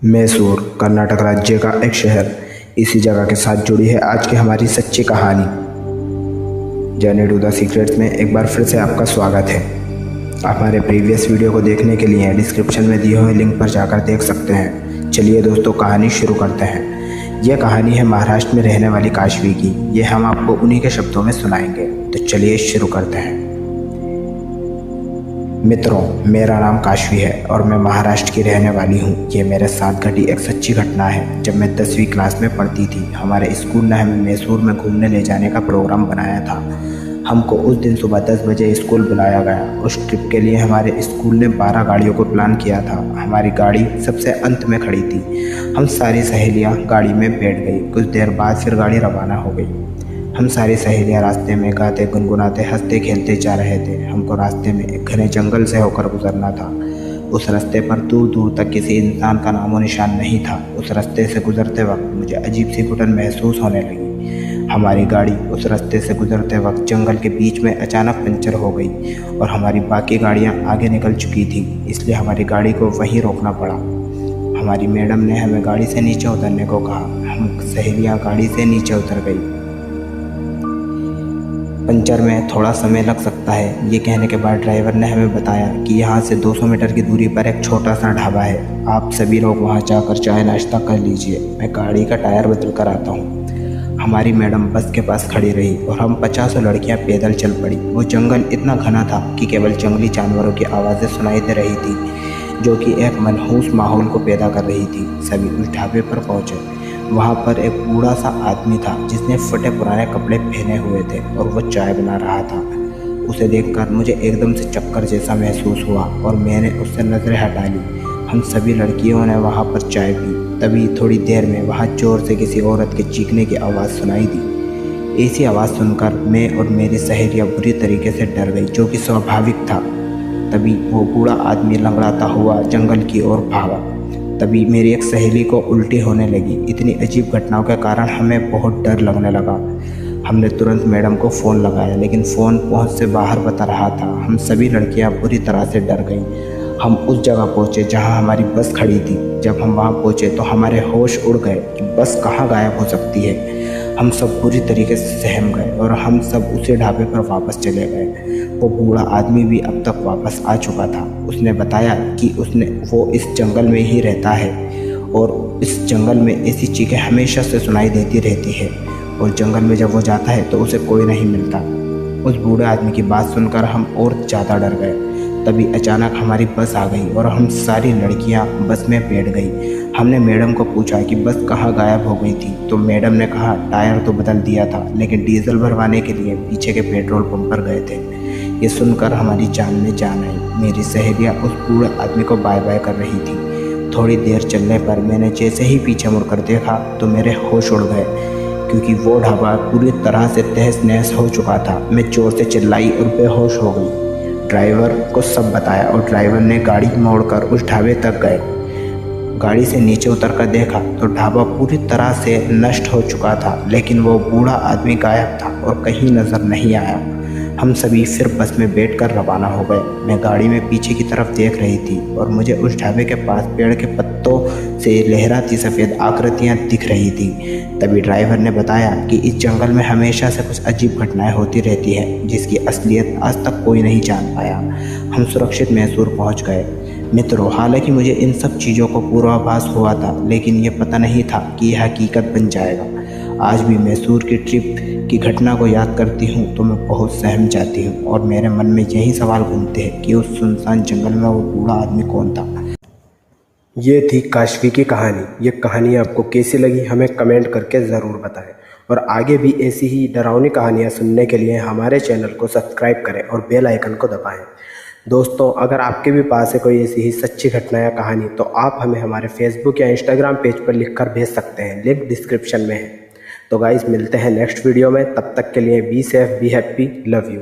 मैसूर कर्नाटक राज्य का एक शहर इसी जगह के साथ जुड़ी है आज की हमारी सच्ची कहानी। जर्नी टू द सीक्रेट्स में एक बार फिर से आपका स्वागत है। हमारे प्रीवियस वीडियो को देखने के लिए डिस्क्रिप्शन में दिए हुए लिंक पर जाकर देख सकते हैं। चलिए दोस्तों, कहानी शुरू करते हैं। यह कहानी है महाराष्ट्र में रहने वाली काशवी की। ये हम आपको उन्हीं के शब्दों में सुनाएंगे, तो चलिए शुरू करते हैं। मित्रों, मेरा नाम काशवी है और मैं महाराष्ट्र की रहने वाली हूँ। ये मेरे साथ घटी एक सच्ची घटना है। जब मैं 10वीं क्लास में पढ़ती थी, हमारे स्कूल ने हमें मैसूर में घूमने ले जाने का प्रोग्राम बनाया था। हमको उस दिन सुबह 10 बजे स्कूल बुलाया गया। उस ट्रिप के लिए हमारे स्कूल ने 12 गाड़ियों को प्लान किया था। हमारी गाड़ी सबसे अंत में खड़ी थी। हम सारी सहेलियाँ गाड़ी में बैठ गई। कुछ देर बाद फिर गाड़ी रवाना हो गई। हम सारी सहेलियाँ रास्ते में गाते गुनगुनाते हंसते खेलते जा रहे थे। हमको रास्ते में एक घने जंगल से होकर गुजरना था। उस रास्ते पर दूर दूर तक किसी इंसान का नामो निशान नहीं था। उस रास्ते से गुजरते वक्त मुझे अजीब सी घुटन महसूस होने लगी। हमारी गाड़ी उस रास्ते से गुजरते वक्त जंगल के बीच में अचानक पंचर हो गई और हमारी बाकी गाड़ियाँ आगे निकल चुकी थी, इसलिए हमारी गाड़ी को वहीं रोकना पड़ा। हमारी मैडम ने हमें गाड़ी से नीचे उतरने को कहा। हम सहेलियाँ गाड़ी से नीचे उतर गई। पंचर में थोड़ा समय लग सकता है, ये कहने के बाद ड्राइवर ने हमें बताया कि यहाँ से 200 मीटर की दूरी पर एक छोटा सा ढाबा है। आप सभी लोग वहाँ जाकर चाय नाश्ता कर लीजिए, मैं गाड़ी का टायर बदल कर आता हूँ। हमारी मैडम बस के पास खड़ी रही और हम 50 लड़कियाँ पैदल चल पड़ी। वो जंगल इतना घना था कि केवल जंगली जानवरों की आवाज़ें सुनाई दे रही थी, जो कि एक मनहूस माहौल को पैदा कर रही थी। सभी उस ढाबे पर पहुँचे। वहाँ पर एक बूढ़ा सा आदमी था जिसने फटे पुराने कपड़े पहने हुए थे और वो चाय बना रहा था। उसे देखकर मुझे एकदम से चक्कर जैसा महसूस हुआ और मैंने उससे नज़रें हटा ली। हम सभी लड़कियों ने वहाँ पर चाय पी। तभी थोड़ी देर में वहाँ जोर से किसी औरत के चीखने की आवाज़ सुनाई दी। ऐसी आवाज़ सुनकर मैं और मेरी सहेलियाँ बुरी तरीके से डर गई, जो कि स्वाभाविक था। तभी वो बूढ़ा आदमी लंगड़ाता हुआ जंगल की ओर भागा। तभी मेरी एक सहेली को उल्टी होने लगी। इतनी अजीब घटनाओं के कारण हमें बहुत डर लगने लगा। हमने तुरंत मैडम को फ़ोन लगाया, लेकिन फ़ोन पहुंच से बाहर बता रहा था। हम सभी लड़कियां बुरी तरह से डर गईं। हम उस जगह पहुंचे जहां हमारी बस खड़ी थी। जब हम वहां पहुंचे तो हमारे होश उड़ गए कि बस कहां गायब हो सकती है। हम सब बुरी तरीके से सहम गए और हम सब उसी ढाबे पर वापस चले गए। वो बूढ़ा आदमी भी अब तक वापस आ चुका था। उसने बताया कि वो इस जंगल में ही रहता है और इस जंगल में ऐसी चीखें हमेशा से सुनाई देती रहती है और जंगल में जब वो जाता है तो उसे कोई नहीं मिलता। उस बूढ़े आदमी की बात सुनकर हम और ज़्यादा डर गए। तभी अचानक हमारी बस आ गई और हम सारी लड़कियां बस में बैठ गई। हमने मैडम को पूछा कि बस कहाँ गायब हो गई थी, तो मैडम ने कहा टायर तो बदल दिया था, लेकिन डीजल भरवाने के लिए पीछे के पेट्रोल पंप पर गए थे। ये सुनकर हमारी जान में जान आई। मेरी सहेलियाँ उस बूढ़े आदमी को बाय बाय कर रही थी। थोड़ी देर चलने पर मैंने जैसे ही पीछे मुड़कर देखा तो मेरे होश उड़ गए, क्योंकि वो ढाबा पूरी तरह से तहस नहस हो चुका था। मैं जोर से चिल्लाई और बेहोश हो गई। ड्राइवर को सब बताया और ड्राइवर ने गाड़ी मोड़कर उस ढाबे तक गए। गाड़ी से नीचे उतरकर देखा तो ढाबा पूरी तरह से नष्ट हो चुका था, लेकिन वो बूढ़ा आदमी गायब था और कहीं नज़र नहीं आया। हम सभी फिर बस में बैठकर रवाना हो गए। मैं गाड़ी में पीछे की तरफ देख रही थी और मुझे उस ढाबे के पास पेड़ के पत्तों से लहराती सफ़ेद आकृतियाँ दिख रही थी। तभी ड्राइवर ने बताया कि इस जंगल में हमेशा से कुछ अजीब घटनाएं होती रहती हैं, जिसकी असलियत आज तक कोई नहीं जान पाया। हम सुरक्षित मैसूर पहुंच गए। मित्रों, हालांकि मुझे इन सब चीज़ों को पूर्वाभास हुआ था, लेकिन ये पता नहीं था कि यह हकीकत बन जाएगा। आज भी मैसूर की ट्रिप की घटना को याद करती हूँ तो मैं बहुत सहम जाती हूँ और मेरे मन में यही सवाल घूमते हैं कि उस सुनसान जंगल में वो बूढ़ा आदमी कौन था। ये थी काशवी की कहानी। ये कहानी आपको कैसी लगी हमें कमेंट करके ज़रूर बताएं और आगे भी ऐसी ही डरावनी कहानियाँ सुनने के लिए हमारे चैनल को सब्सक्राइब करें और बेल आइकन को दबाएं। दोस्तों, अगर आपके भी पास है कोई ऐसी ही सच्ची घटना या कहानी, तो आप हमें हमारे फेसबुक या इंस्टाग्राम पेज पर लिखकर भेज सकते हैं। लिंक डिस्क्रिप्शन में है। तो गाइस, मिलते हैं नेक्स्ट वीडियो में। तब तक के लिए be safe, be happy, love you.